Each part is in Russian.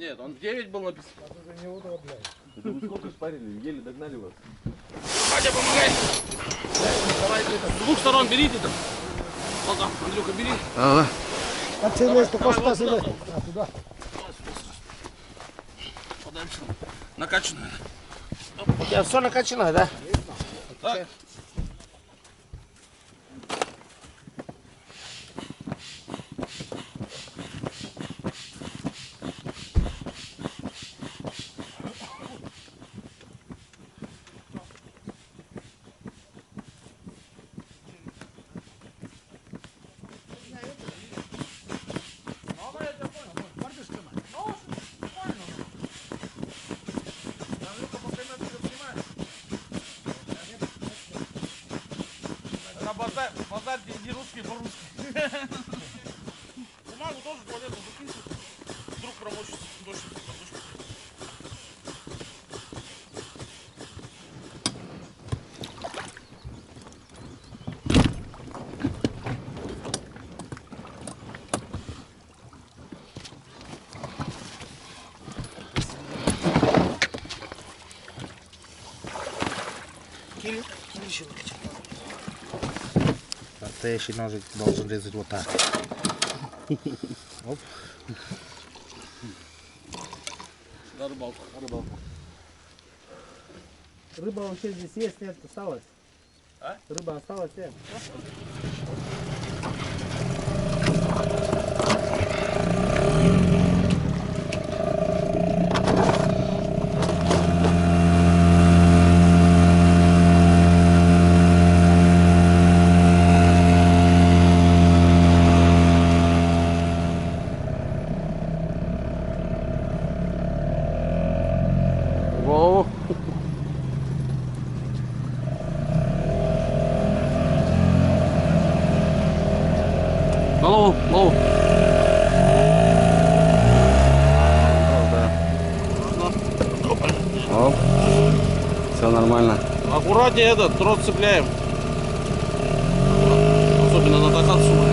Нет, он 9 был написан. Это вы сколько спарили, еле догнали вас. Катя, помогай! Давайте это, с двух сторон берите там. Вот так, Андрюха, бери. Ага. А ты место поста сюда. А, туда. Подальше. Накачанная. У тебя все накачано, да? Так. Базар, иди русский по-русски. Бумагу тоже в туалет закинь. Вдруг промочится дождь. Киль еще накачать. Настоящий ножик должен резать вот так. Оп. На рыбалку. Рыба вообще здесь есть, нет, осталось? А? Рыба осталась, нет? Голову. Голову. Оп. Все нормально. Аккуратнее этот, трос цепляем. Особенно на докатку.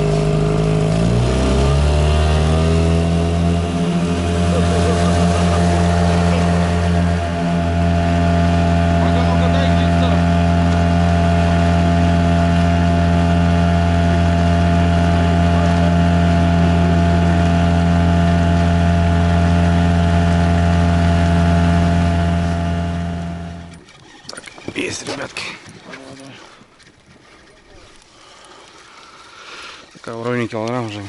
Есть, ребятки. Такая в районе килограмм уже.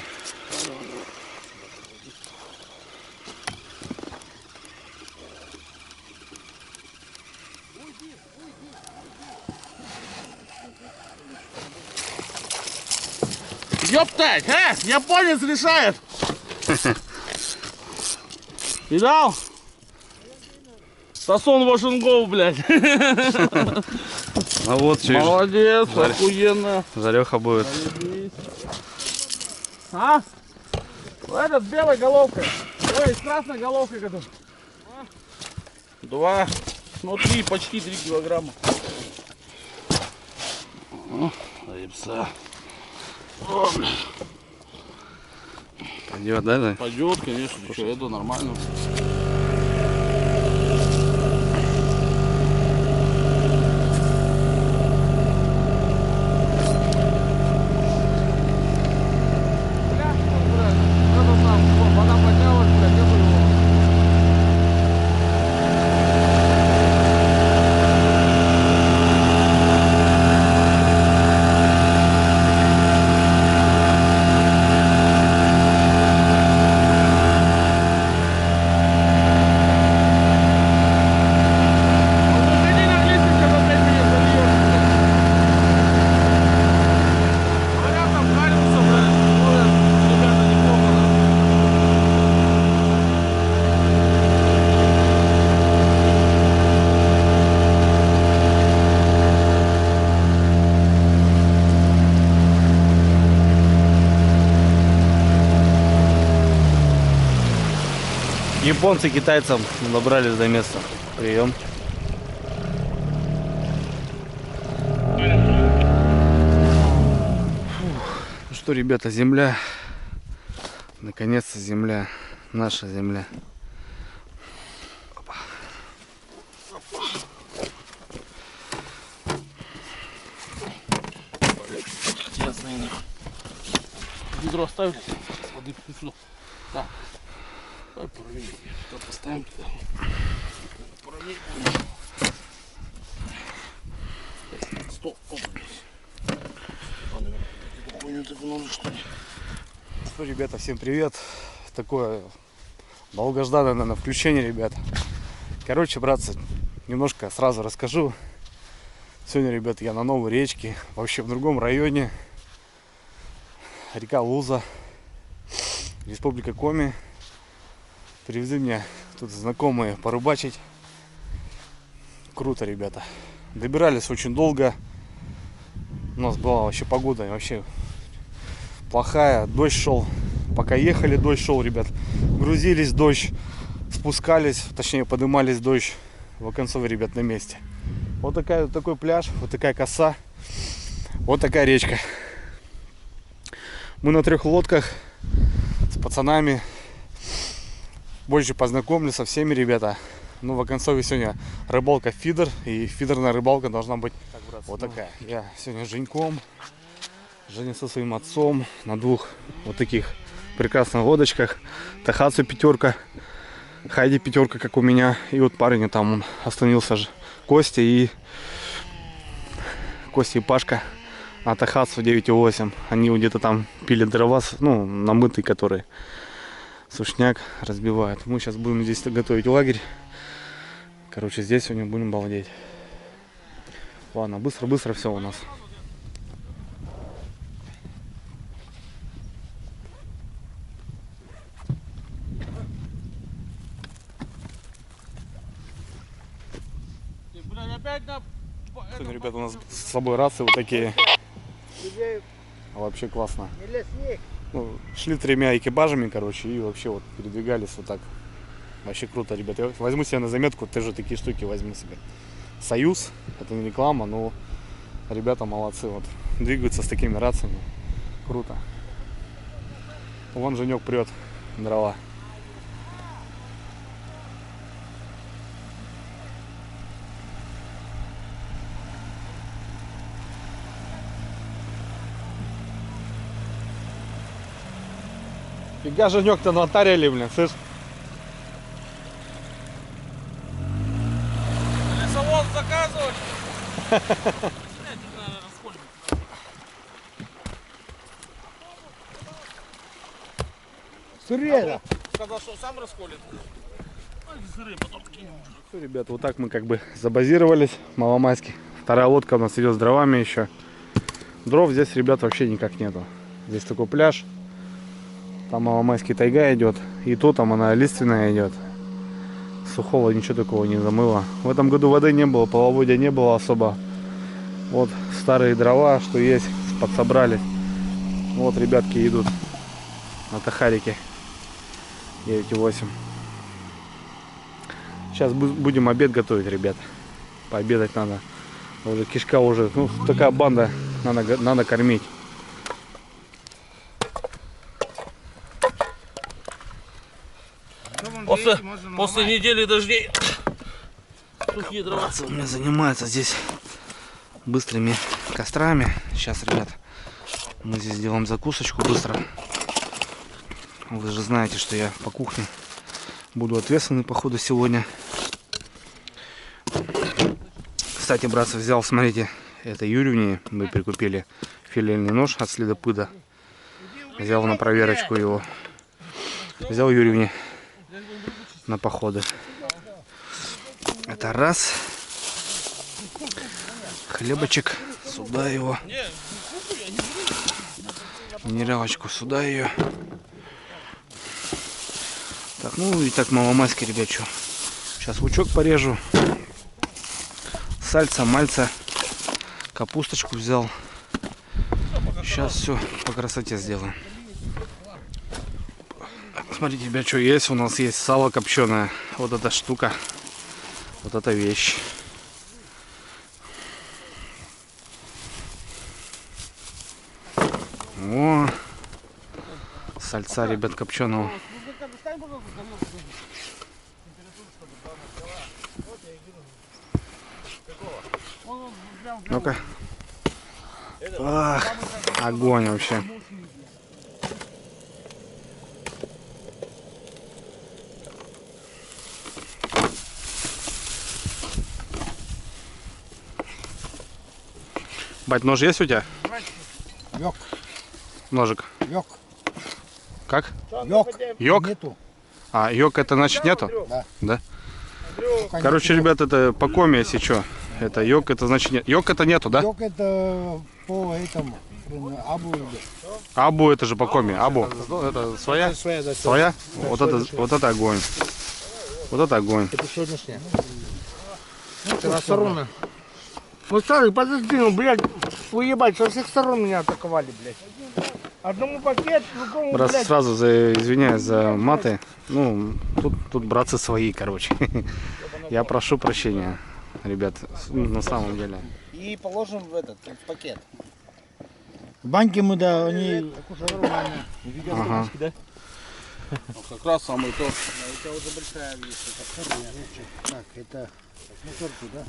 Ёптать, японец решает. Видал? Сасон Вашингов, блядь. А вот чё. Молодец, охуенно. Зареха будет. А? Этот с белой головкой. Ой, с красной головкой готов. 2. Смотри, почти 3 килограмма. Рыбца. Пойдет, да? Пойдет, конечно, что это нормально. Японцы китайцам добрались до места. Прием. Ну что, ребята, земля. Наконец-то земля. Наша земля. наверное. Ведро оставили. Воды принесу. Да. Давай поровнее. Туда поставим туда. Поровнее. Стоп. Оп, блядь. Ладно, эту хуйню так нужно, что ли? Что, ребята, всем привет. Такое долгожданное, наверное, включение, ребята. Короче, братцы, немножко сразу расскажу. Сегодня, ребята, я на новой речке, вообще в другом районе. Река Луза, Республика Коми. Привезли меня тут знакомые порыбачить. Круто, ребята. Добирались очень долго. У нас была вообще погода вообще плохая. Дождь шел. Пока ехали, дождь шел, ребят. Грузились, дождь. Спускались, точнее поднимались, дождь. В Оконцове, ребят, на месте. Вот такой пляж, вот такая коса. Вот такая речка. Мы на 3 лодках с пацанами. Больше познакомились со всеми, ребята. Ну, в Оконцове сегодня рыбалка фидер. И фидерная рыбалка должна быть вот такая. Я сегодня с Женьком. Женя со своим отцом на 2 вот таких прекрасных лодочках. Тахацу 5, Хайди 5, как у меня. И вот парень там он остановился же. Костя и Пашка на Тахацу 9,8. Они где-то там пили дрова, ну, намытые, которые сушняк разбивают. Мы сейчас будем здесь готовить лагерь. Короче, здесь сегодня будем балдеть. Ладно, быстро все у нас. Сегодня, ребята, у нас с собой рации вот такие. Вообще классно. Ну, шли 3 экипажами, короче, и вообще вот передвигались вот так. Вообще круто, ребята. Я возьму себе на заметку, ты же такие штуки возьми себе. Союз, это не реклама, но ребята молодцы, вот двигаются с такими рациями. Круто. Вон Женек прет дрова. Фига Женек-то натарили, блин, слышь? Лесовоз заказывать. Сырья. Сказал, что сам расколет. Сырые потом кинем. Все, ребята, вот так мы как бы забазировались в Маломайске. 2 лодка у нас идет с дровами еще. Дров здесь, ребят, вообще никак нету. Здесь такой пляж. Там Маломайский тайга идет. И то там она лиственная идет. Сухого ничего такого не замыло. В этом году воды не было, половодья не было особо. Вот старые дрова, что есть, подсобрались. Вот ребятки идут на тахарике 9,8. Сейчас будем обед готовить, ребят. Пообедать надо. Уже кишка уже, ну такая банда, надо кормить. После недели дождей сухие дрова. У меня занимается здесь быстрыми кострами. Сейчас, ребят, мы здесь делаем закусочку быстро. Вы же знаете, что я по кухне буду ответственный по ходу сегодня. Кстати, братцы, взял, смотрите, это Юрьевне мы прикупили филейный нож от следопыта. Взял на проверочку его. Взял Юрьевне на походы. Это раз. Хлебочек. Сюда его. Минералочку сюда ее. Так, ну и так маломайский, ребят, что. Сейчас лучок порежу. Сальца, мальца. Капусточку взял. Сейчас все по красоте сделаем. Смотрите, ребят, что есть. У нас есть сало копченое. Вот эта штука. Вот эта вещь. О, сальца, ребят, копченого. Ну-ка. Огонь вообще. Бать, нож есть у тебя? Йок, Ножик. йок, Как? йок. Йок? Нету. А, йок это значит нету? Да. Да? Короче, ребят, это по коме, если что. Это йок, это значит нет. Йок это нету, да? Йок это по этому. Абу. Абу это же по коме. Абу. Это своя? Своя, да, Своя? Да, Вот своя, это, своя. вот это огонь. Вот это огонь. Это сегодняшняя. Это сторона. Ну, старый, подожди, ну, блядь, уебать, со всех сторон меня атаковали, блядь. Одному пакет, другому, Брат, блядь. сразу извиняюсь за маты. Ну, тут братцы свои, короче. Я прошу прощения, ребят, на самом деле. И положим в этот, в пакет. Банки мы, да, они нормально. Ага. Как раз самый то. У тебя уже большая есть. Так, это мусорку, да?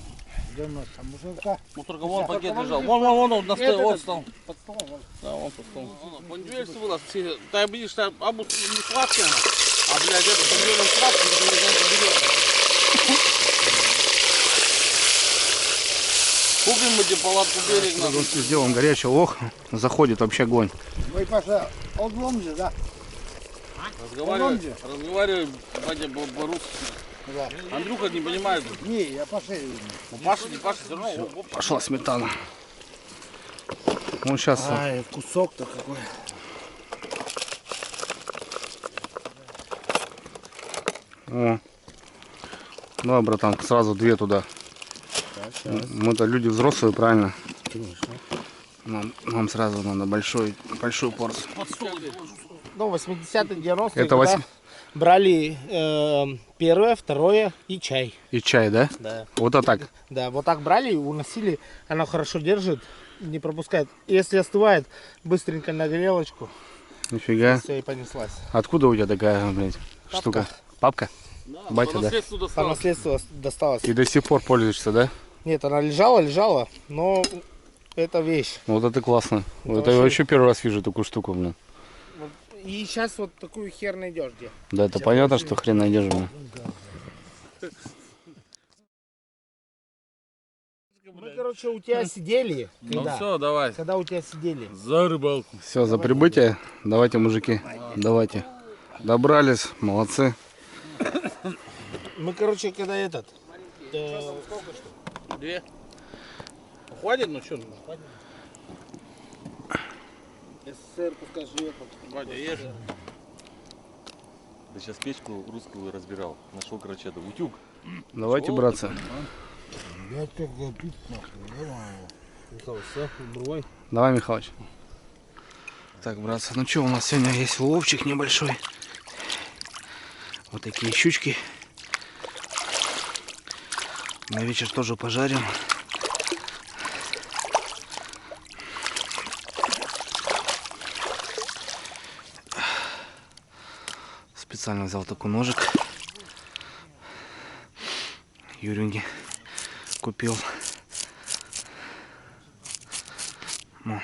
Где у нас там мусорка? Мусорка, вон пакет лежал. Вон, на столе, вот стол. Под столом. вон. Да, вон под столом. Пондюэльство было. Ты видишь, что абу не сладкая, а, блядь, это пондюэлем сладкий, это не знаю, берет. Купим мы тебе палатку берег надо. Сделаем горячий. Ох, заходит вообще огонь. Ой, Паша, оглом же, да? Разговаривай, Вадя, по-русски. Да. Андрюха не понимает. Не, я Паша. Ну, Паша, не Паша, все равно. Пошла сметана. Ну сейчас. Ай, кусок-то какой. О. Давай, братан, сразу две туда. Мы-то люди взрослые, правильно? Нам сразу надо большую порцию. Ну, 80-е, 90-е, Это когда брали первое, второе и чай. И чай, да? Да. Вот так. Да, вот так брали, уносили, оно хорошо держит, не пропускает. Если остывает, быстренько на горелочку, Нифига. все, и понеслась. Откуда у тебя такая, блядь, штука? Папка? Батя, По да? наследству По досталось. наследству досталось. И до сих пор пользуешься, да? Нет, она лежала, но это вещь. Вот это классно. Вот это я вообще- вообще первый раз вижу такую штуку, блин. И сейчас вот такую хер найдешь где. Да, это понятно, что хрен найдешь, блин. Мы, короче, у тебя сидели, Ну когда, все, давай. когда у тебя сидели. За рыбалку. Все, за прибытие. Давайте, мужики, давайте. Добрались, молодцы. Мы, короче, когда этот, Две. Хватит, ну что? СССР пускай живет. Вадя, ешь. Да сейчас печку русскую разбирал. Нашел, короче, это утюг. Давайте, братцы. Я так пить нахуй. Михаил, все, другой. Давай, Михалыч. Так, братцы, ну что, у нас сегодня есть уловчик небольшой. Вот такие щучки. На вечер тоже пожарим. Специально взял такой ножик. Юрюнги купил. Ну.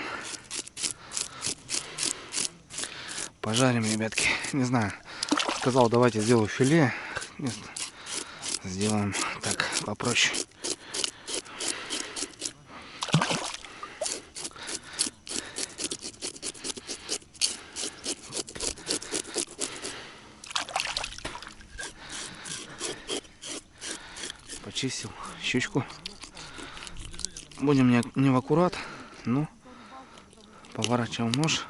Пожарим, ребятки. Не знаю. Сказал, давайте сделаю филе. Нет. Сделаем так попроще. Почистил щучку. Будем не в аккурат, но поворачиваем нож.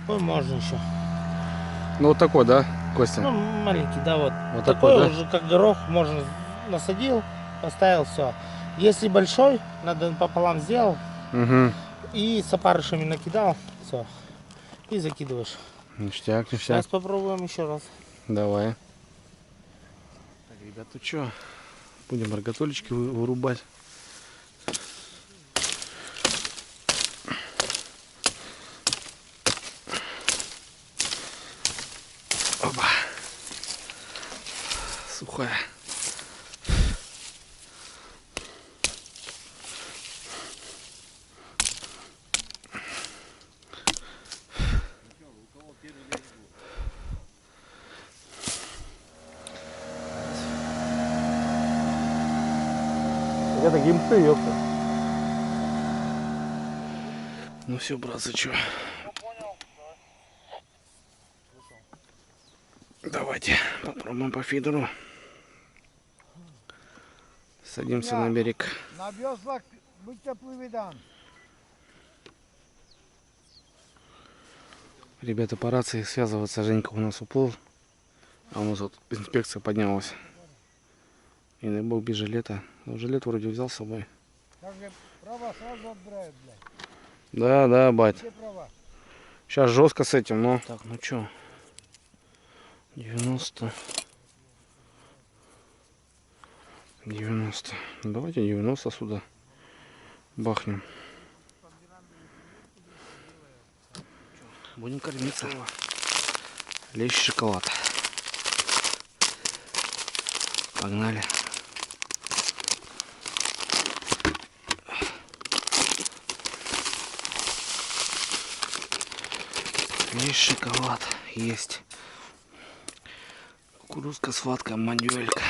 Ой, можно еще. Ну вот такой, да, Костя? Ну, маленький, да, вот. Вот такой такой, да? уже как горох, можно насадил, поставил, все. Если большой, надо пополам сделал Угу. и с опарышами накидал, все. И закидываешь. Ништяк, ништяк. Сейчас попробуем еще раз. Давай. Так, ребят, ну что, будем рогатулечки вырубать. Опа. Сухая. Это гимпы, ёпта. Ну все, братцы, чё? Давайте попробуем по фидеру. Садимся на берег. На веслах будьте плыведан. Ребята, по рации связываться. Женька у нас уплыл. А у нас вот инспекция поднялась. И дай бог без жилета. Ну, жилет вроде взял с собой. Также права сразу отбирают, блядь. Да, да, бать. Все права. Сейчас жестко с этим, но... Так, ну чё? 90. 90. Ну, давайте 90 сюда бахнем. Будем кормиться. Лещ шоколад. Погнали. Лещ шоколад есть. Кукурузка, сладкая, мандюэлька.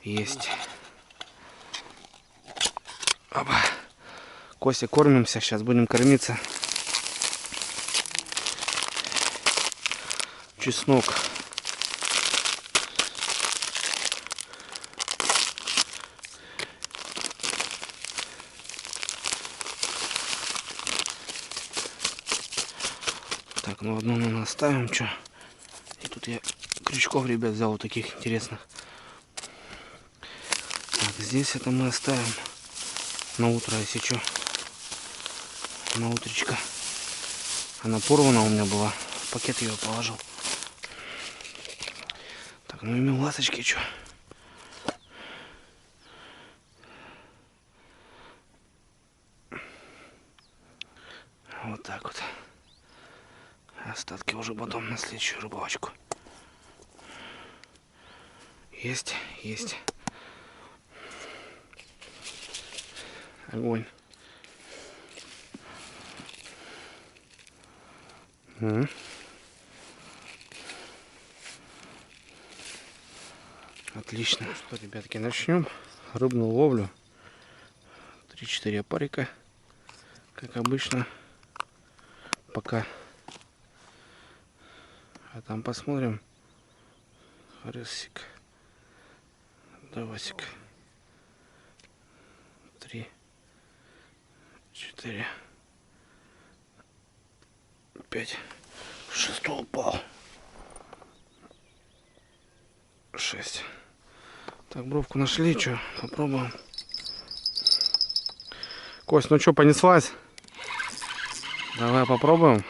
Есть. Опа. Костя, кормимся, сейчас будем кормиться. Чеснок. Так, ну одну мы оставим, что. И тут я крючков, ребят, взял вот таких интересных. Так, здесь это мы оставим на утро, если что. На утречко. Она порвана у меня была. В пакет ее положил. Так, ну и ласточки, что. Вот так вот. Остатки уже потом на следующую рыбалочку. Есть, есть. Огонь. Отлично. Ну что, ребятки, начнем рыбную ловлю. 3-4 опарика, как обычно. Пока. А там посмотрим. Рысик. Давасик. 3, 4, 5. 6 упал. 6. Так, бровку нашли, что? Попробуем. Кость, ну что, понеслась? Давай попробуем.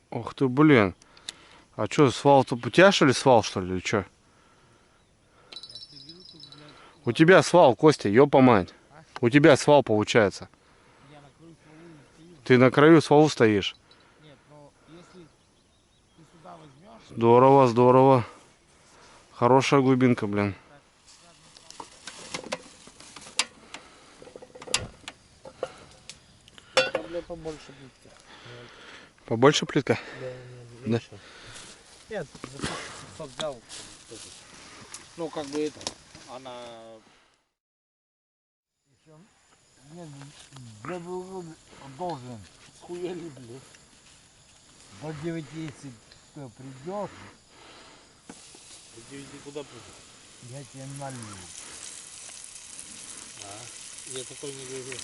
Ох ты, блин. А что, свал-то у тебя, что ли, свал, что ли, или что? У тебя свал, Костя, ёпа мать. У тебя свал получается. Я на краю стволу не стою. Ты на краю свалу стоишь. Нет, но если ты сюда возьмешь, Здорово, здорово. Хорошая глубинка, блин. Там, бля, побольше будет. Побольше плитка? Да. Нет, за взял. Ну, как бы это, она... нет, я был должен Хуяли, блядь. до 9, если ты придешь, Иди куда придешь? я тебе налью. Я такой не говорю.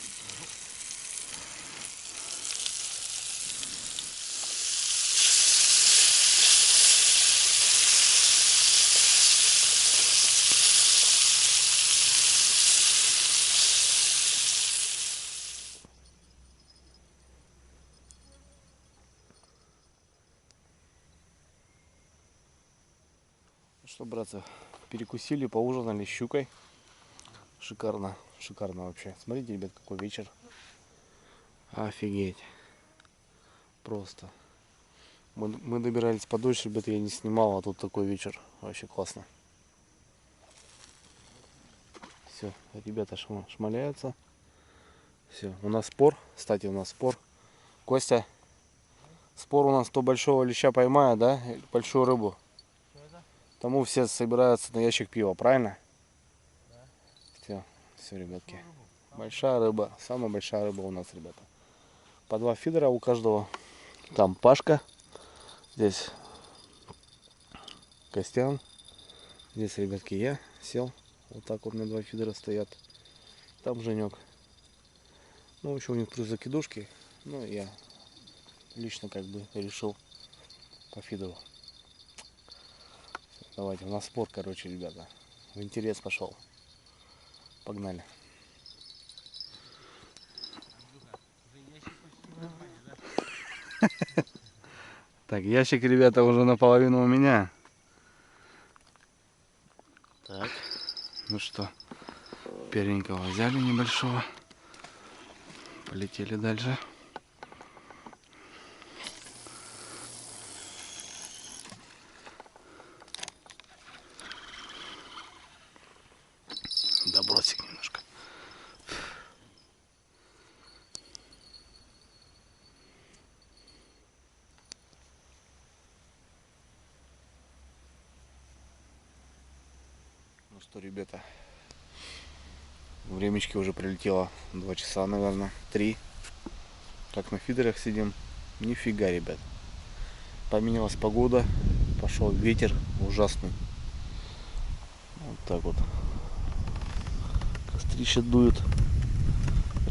Что, братцы, перекусили, поужинали щукой. Шикарно, шикарно вообще. Смотрите, ребят, какой вечер. Офигеть. Просто. Мы добирались подольше, ребят, я не снимал, а тут такой вечер. Вообще классно. Все, ребята шмаляются. Все, у нас спор. Кстати, у нас спор. Костя, спор у нас, кто большого леща поймает, да? Большую рыбу. Тому все собираются на ящик пива, правильно? Да. Все, ребятки. Большая рыба, самая большая рыба у нас, ребята. По 2 фидера у каждого. Там Пашка, здесь Костян, здесь, ребятки, я сел. Вот так вот у меня 2 фидера стоят. Там Женек. Ну, еще у них плюс закидушки. Ну, я лично как бы решил по фидеру. Давайте, у нас спор, короче, ребята. В интерес пошел. Погнали. Так, ящик, ребята, уже наполовину у меня. Так. Ну что, первенького взяли небольшого. Полетели дальше. Добросик немножко. Ну что, ребята, времечки уже прилетело 2 часа, наверное, 3. Так на фидерах сидим. Нифига, ребят. Поменялась погода, пошел ветер ужасный. Вот так вот. Кострище дует.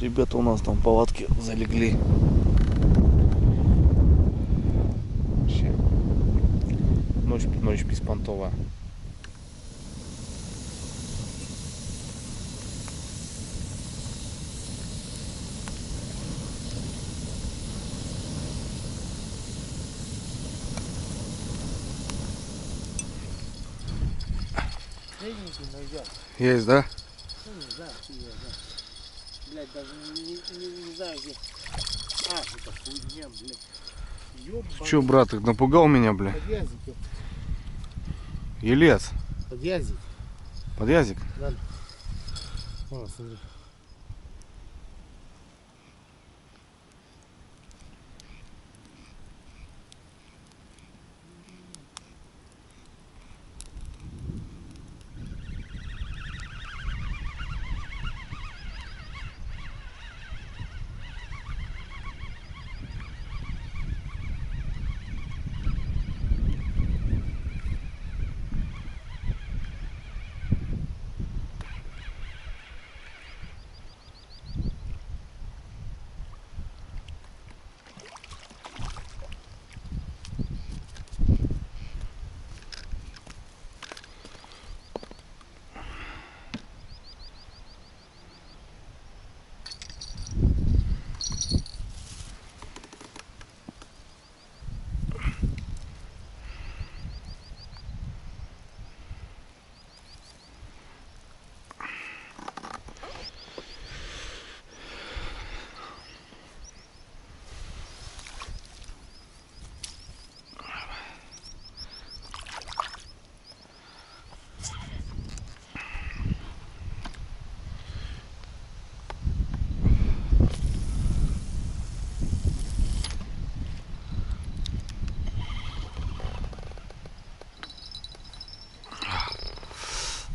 Ребята у нас там палатки залегли. Вообще. Ночь беспонтовая. Средненький найдем. Есть, да? Ну, не знаю, я знаю. Блядь, даже не знаю где. А, это хуйня, блядь. Ёбаный. Че, брат, ты напугал меня, бля? Подъязик. Елец. Подъязик. Подъязик. Ладно. О, смотри.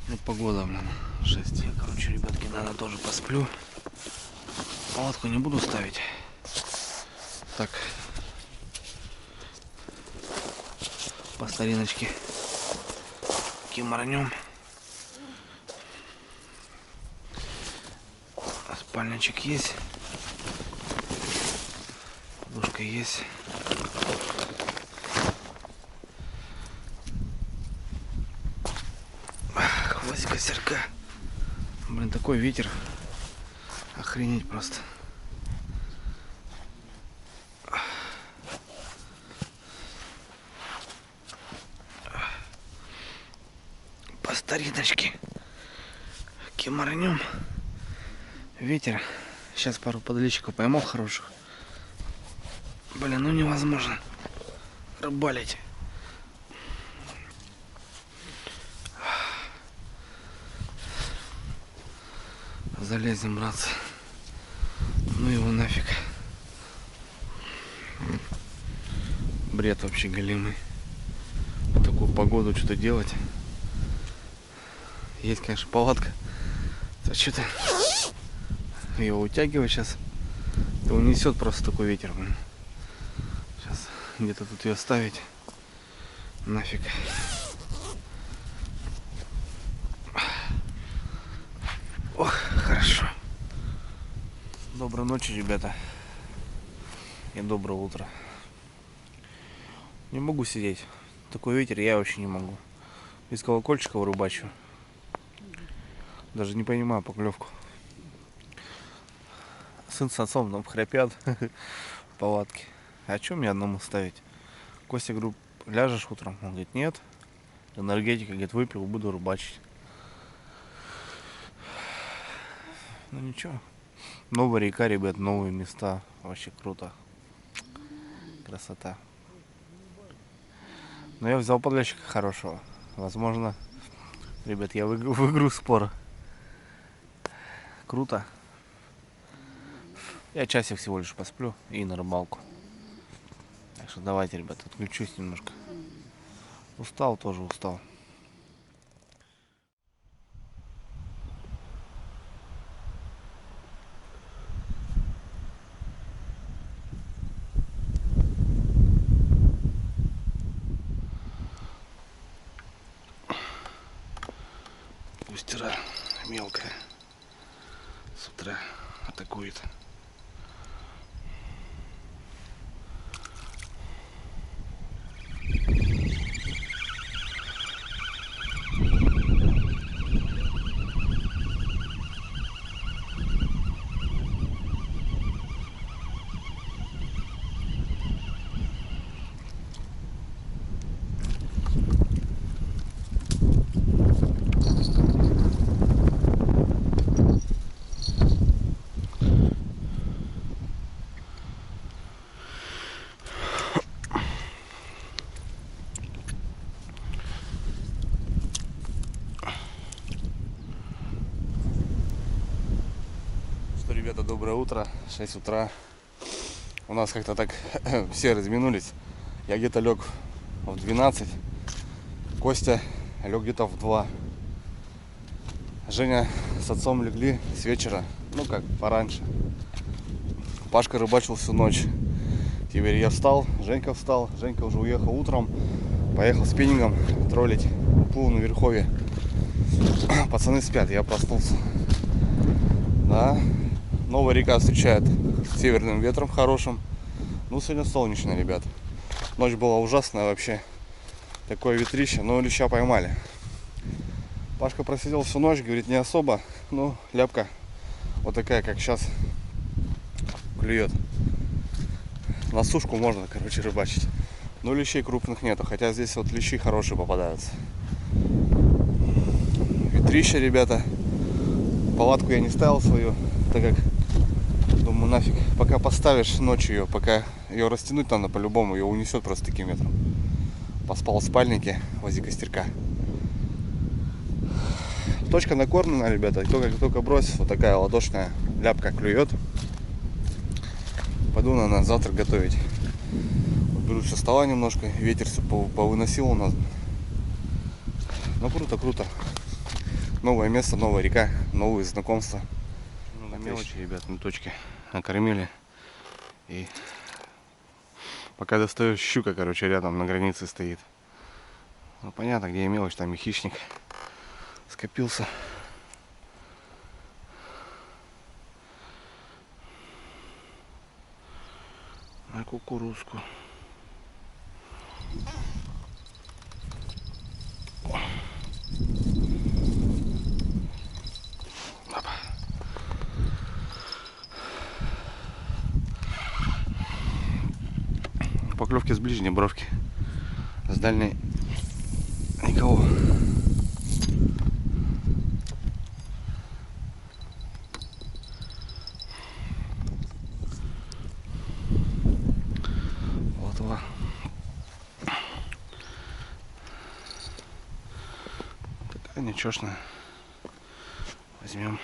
Вот погода, блин, жесть. Я, короче, ребятки, наверное, тоже посплю. Палатку не буду ставить. Так. По стариночке. Киморнем. Спальничек есть. Подушка есть. Хвостик костерка. Блин, такой ветер. Охренеть просто. стариночки. Кемарнем. Ветер. Сейчас пару подлещиков поймал хороших. Блин, ну невозможно рыбалить. Залезем, братцы. Ну его нафиг. Бред вообще голимый. В такую погоду что-то делать. Есть, конечно, палатка. А что-то ее утягивать сейчас. Да унесет просто такой ветер. Сейчас где-то тут ее ставить. Нафиг. Ох, хорошо. Доброй ночи, ребята. И доброе утро. Не могу сидеть. Такой ветер я вообще не могу. Без колокольчика вырубачу. Даже не понимаю поклевку. Сын с отцом там храпят в палатке. А что мне одному ставить? Костя, говорю, ляжешь утром? Он говорит, нет. Энергетика, говорит, выпил, буду рыбачить. Ну ничего. Новая река, ребят, новые места. Вообще круто. Красота. Но я взял подлещика хорошего. Возможно, ребят, я в игру спор. Круто. Я часик всего лишь посплю и на рыбалку. Так что давайте, ребят, отключусь немножко. Устал, тоже устал. Густера мелкая с утра атакует. Ребята, доброе утро, 6 утра. У нас как-то так все разминулись. Я где-то лег в 12, Костя лег где-то в 2. Женя с отцом легли с вечера, ну как, пораньше. Пашка рыбачил всю ночь. Теперь я встал, Женька встал. Женька уже уехал утром, поехал спиннингом троллить, уплыл на Верховье. Пацаны спят, я проснулся. Да. Новая река встречает северным ветром хорошим. Ну, сегодня солнечно, ребят. Ночь была ужасная вообще. Такое ветрище, но леща поймали. Пашка просидел всю ночь, говорит, не особо. Ну, ляпка вот такая, как сейчас, клюет. На сушку можно, короче, рыбачить. Но лещей крупных нету, хотя здесь вот лещи хорошие попадаются. Ветрище, ребята. Палатку я не ставил свою, так как думаю, нафиг, пока поставишь ночью ее, пока ее растянуть надо по-любому, ее унесет просто таким ветром. Поспал в спальнике возле костерка. Точка накормлена, ребята, только брось, вот такая ладошная ляпка клюет. Пойду на завтрак готовить. Вот беру со стола немножко, ветер все повыносил у нас. Ну круто, круто. Новое место, новая река, новые знакомства. Ну, на мелочи, ребят, на точке накормили. И пока достаю, щука, короче, рядом на границе стоит. Ну, понятно, где и мелочь, там и хищник скопился. На кукурузку. Поклевки с ближней бровки, с дальней никого. Сегодня чёшно. Возьмем.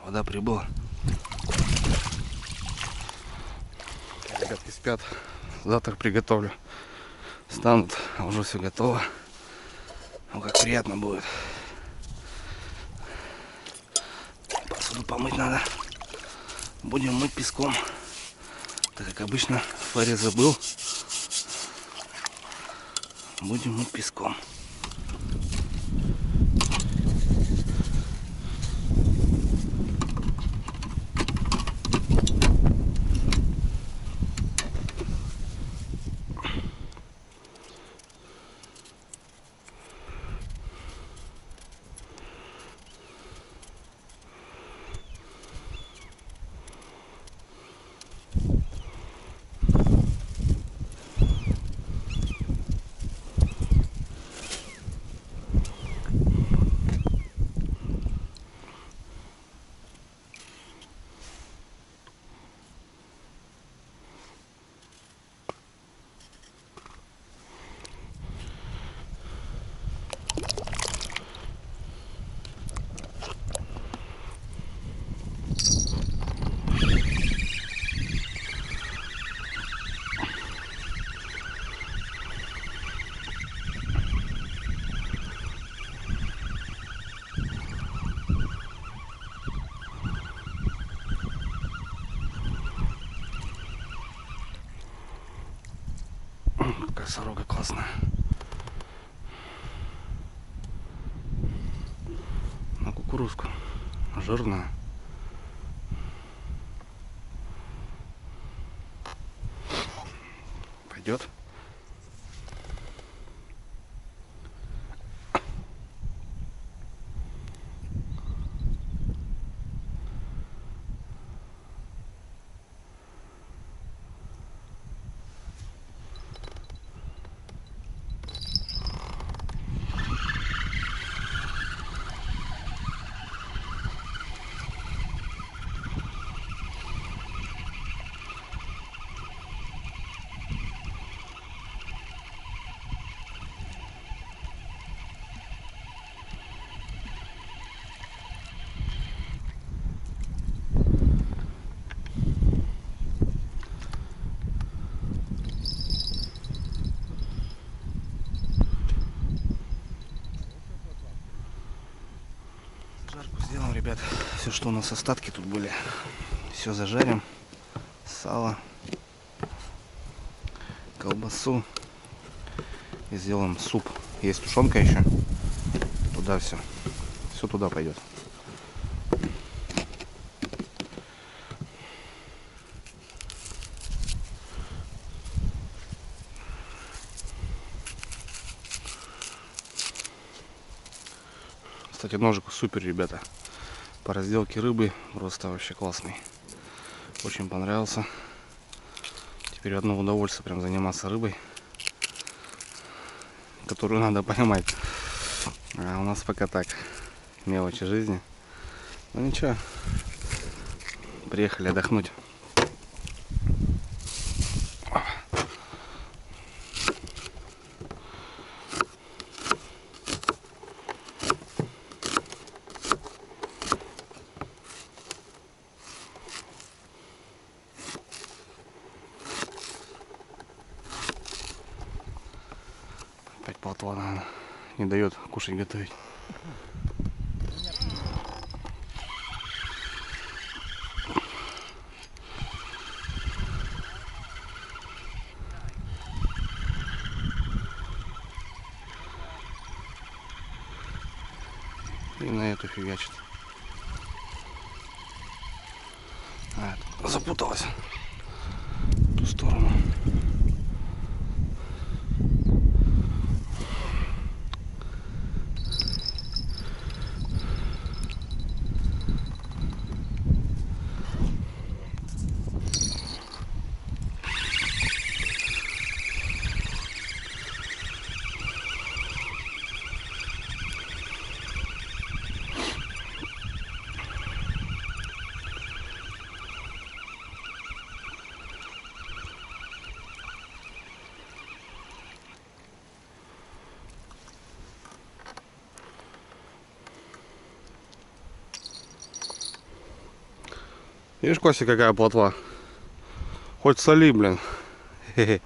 Вода прибыла. Ребятки спят. Завтрак приготовлю. Станут, а уже все готово. Ну как приятно будет. Посуду помыть надо. Будем мыть песком. Так как обычно в фаре забыл. Будем мыть песком. Какая сорога классная. На кукурузку. Жирная. Пойдет. Жарку сделаем, ребят. Все, что у нас остатки тут были, все зажарим. Сало, колбасу. И сделаем суп. Есть тушенка еще. Туда все. Все туда пойдет. Кстати, ножик супер, ребята. По разделке рыбы просто вообще классный. Очень понравился. Теперь одно удовольствие прям заниматься рыбой, которую надо понимать. А у нас пока так. Мелочи жизни. Ну ничего. Приехали отдохнуть. Опять плотва, наверное, не дает кушать, готовить. И на эту фигачит. Запуталась в ту сторону. Видишь, Костя, какая плотва? Хоть соли, блин. Хе-хе.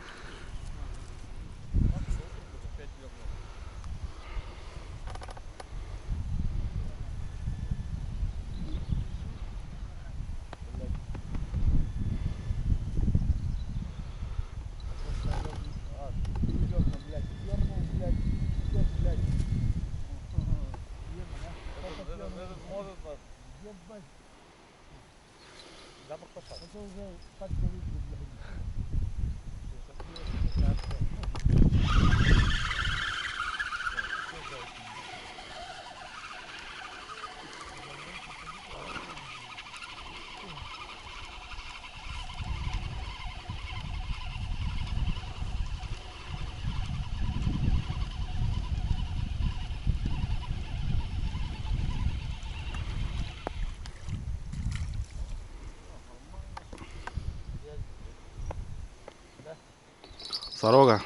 Сорога.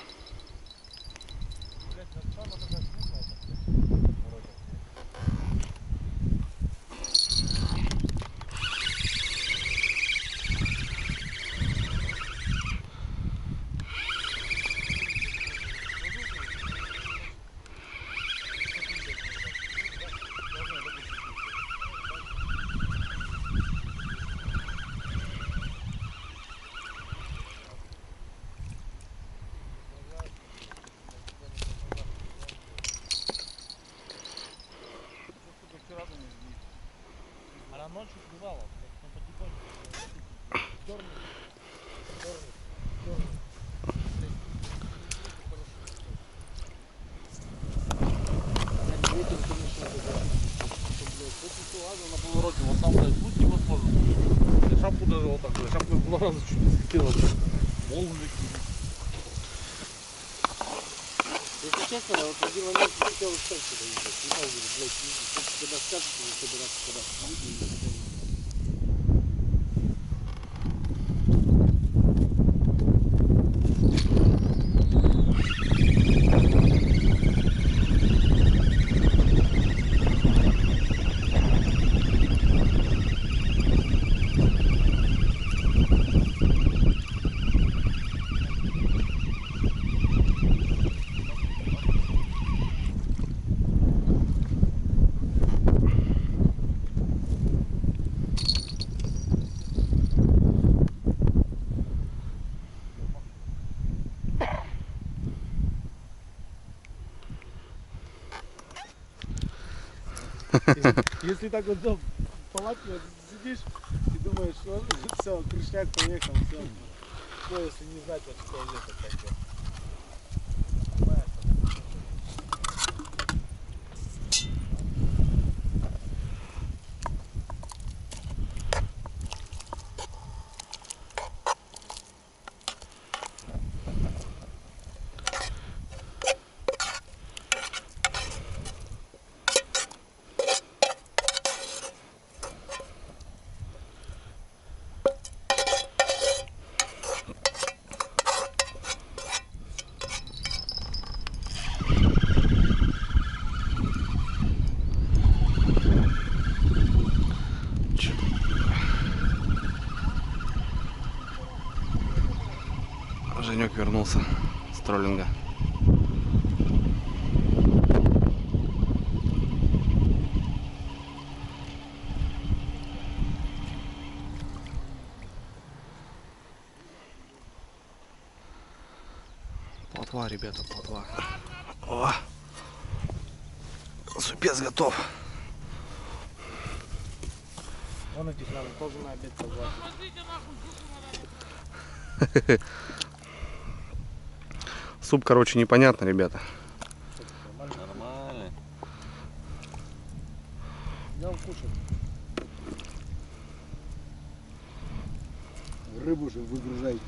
А ночью бывало, потихоньку. На повороте, вот там, блядь, тут невозможно. Я шапку даже вот так, блядь, шапку 2 раза чуть не слетела. Волны. Если честно, вот в один момент хотел устать сюда ехать. Не знаю, блядь, когда скажут, что собираться, когда Если так вот в палатке вот сидишь и думаешь, что все, крышняк поехал, все. Ну, если не знать, вот что это такое. Женек вернулся с троллинга. Плотва, ребята, плотва. О! Супец готов. Вон этих надо тоже на обед позвать. Суп, короче, непонятно, ребята. Нормально. Я вам кушать. Рыбу же выгружайте.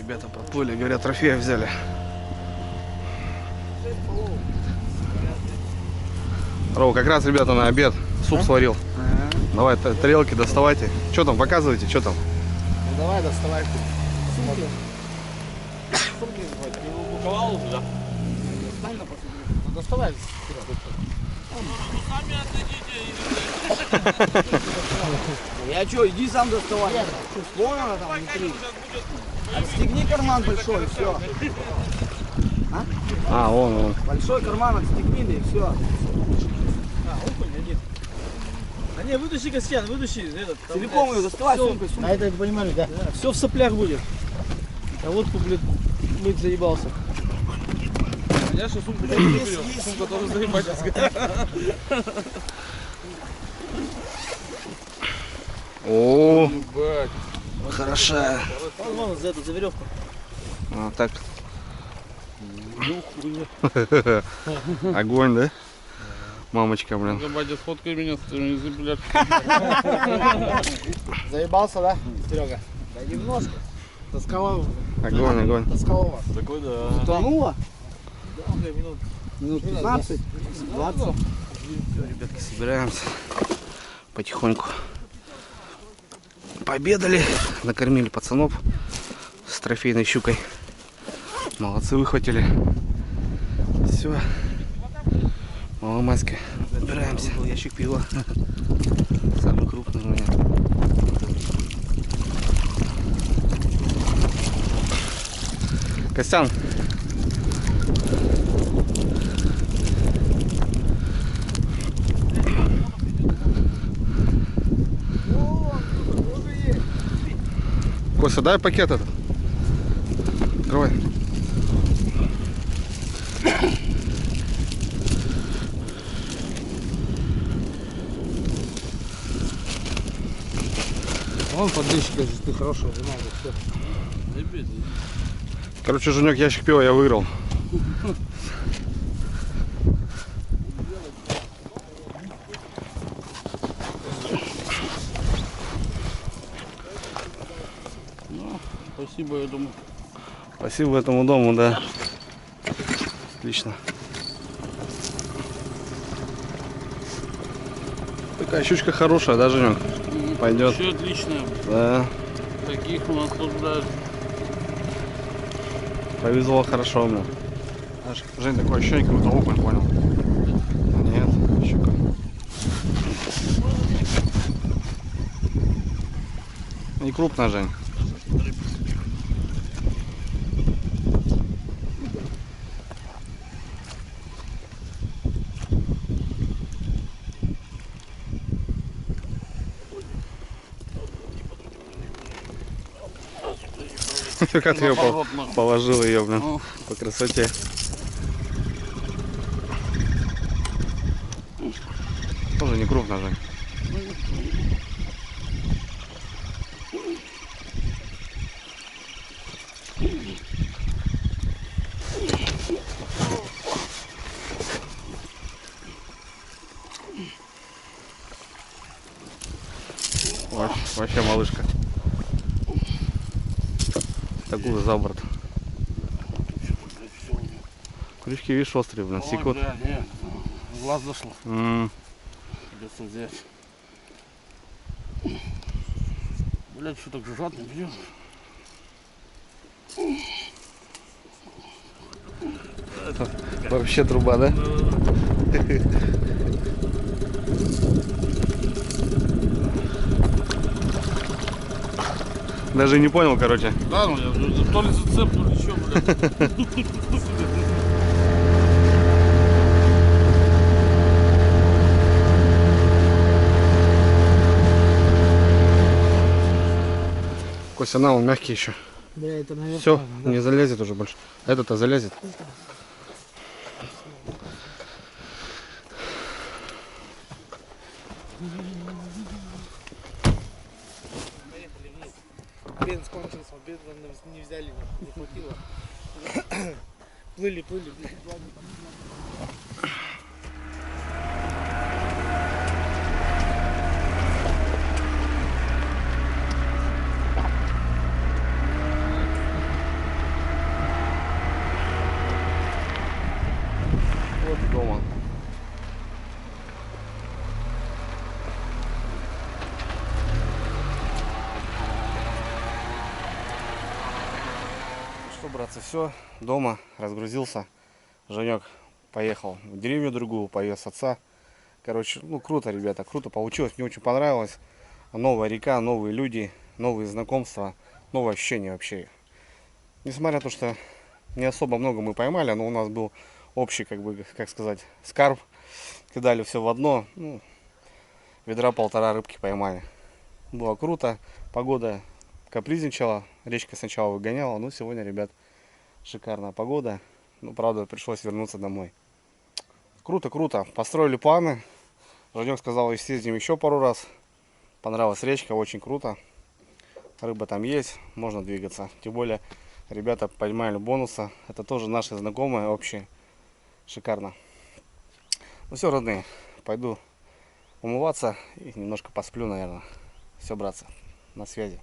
Ребята подплыли, говорят, трофея взяли. Ров, как раз, ребята, на обед суп сварил. Давай, тарелки доставайте. Что там, показывайте, что там? Ну давай, доставай. Упаковал уже, да? Доставай. Сами отдадите. Я что, иди сам доставай. Вон она там внутри. Отстегни карман большой, все. А, вон. Большой карман отстегни, да и все. А не, вытащи Костян, вытащи этот. Целиком ее доставай сумкой. А это понимаешь, да? Все в соплях будет. А водку, блин, мыть заебался. Я что сумку тоже не беру. Сумка тоже заебательская. О, Ебать. хорошая. Вон за эту, за веревку. А, так. Огонь, да? Мамочка, блин. Батя, сфоткай меня, блядь. Заебался, да, Серега? Да немножко. Тосковал. Огонь, огонь. Тосковал вас. Такой, да. Утонула? Минут 15, 20. Ребятки, собираемся потихоньку. Пообедали, накормили пацанов с трофейной щукой. Молодцы, выхватили. Все. Маломайски. Собираемся. Ящик пива. Самый крупный у меня. Костян. Костя, дай пакет этот. Открывай. Вон поддышка, ты хорошего вина, все. Короче, Женек, ящик пива я выиграл. Спасибо, я думаю. Спасибо этому дому, да. Отлично. Такая щучка хорошая, да, Женек? Пойдет. Все отлично. Да. Таких у нас тут, блядь. Повезло хорошо мне. Знаешь, Жень, такое ощущение, как будто окунь, понял? Нет, щука. Не крупная, Жень. Как ты ее положил ее, блин, по красоте. Тоже не крупно, Жень. Вообще малышка. Такую за борт. Крючки, видишь, острые, блин, секут. Ой, бля, нет. В глаз зашло. Придется взять. Блять, что так жадно бьет? Вообще труба, да? Даже не понял, короче. Да, ну я то ли зацеп, то ли что, блядь. Костя, на, он мягкий еще. Бля, это, наверное, Все, не залезет уже больше. Этот-то залезет. бенз кончился, бенз не взяли, не хватило. Плыли, блядь. что, братцы, все. Дома разгрузился. Женек поехал в деревню другую, повез отца. Короче, ну круто, ребята, круто получилось. Мне очень понравилось. Новая река, новые люди, новые знакомства, новые ощущения вообще. Несмотря на то, что не особо много мы поймали, но у нас был общий, как бы, как сказать, скарб. Кидали все в одно. Ну, ведра 1,5 рыбки поймали. Было круто. Погода капризничала. Речка сначала выгоняла. Но сегодня, ребят, шикарная погода. Ну, правда, пришлось вернуться домой. Круто, круто. Построили планы. Женек сказал, съездим еще пару раз. Понравилась речка, очень круто. Рыба там есть, можно двигаться. Тем более, ребята поймали бонуса. Это тоже наши знакомые общие. Шикарно. Ну все, родные, пойду умываться и немножко посплю, наверное. Все, братцы, на связи.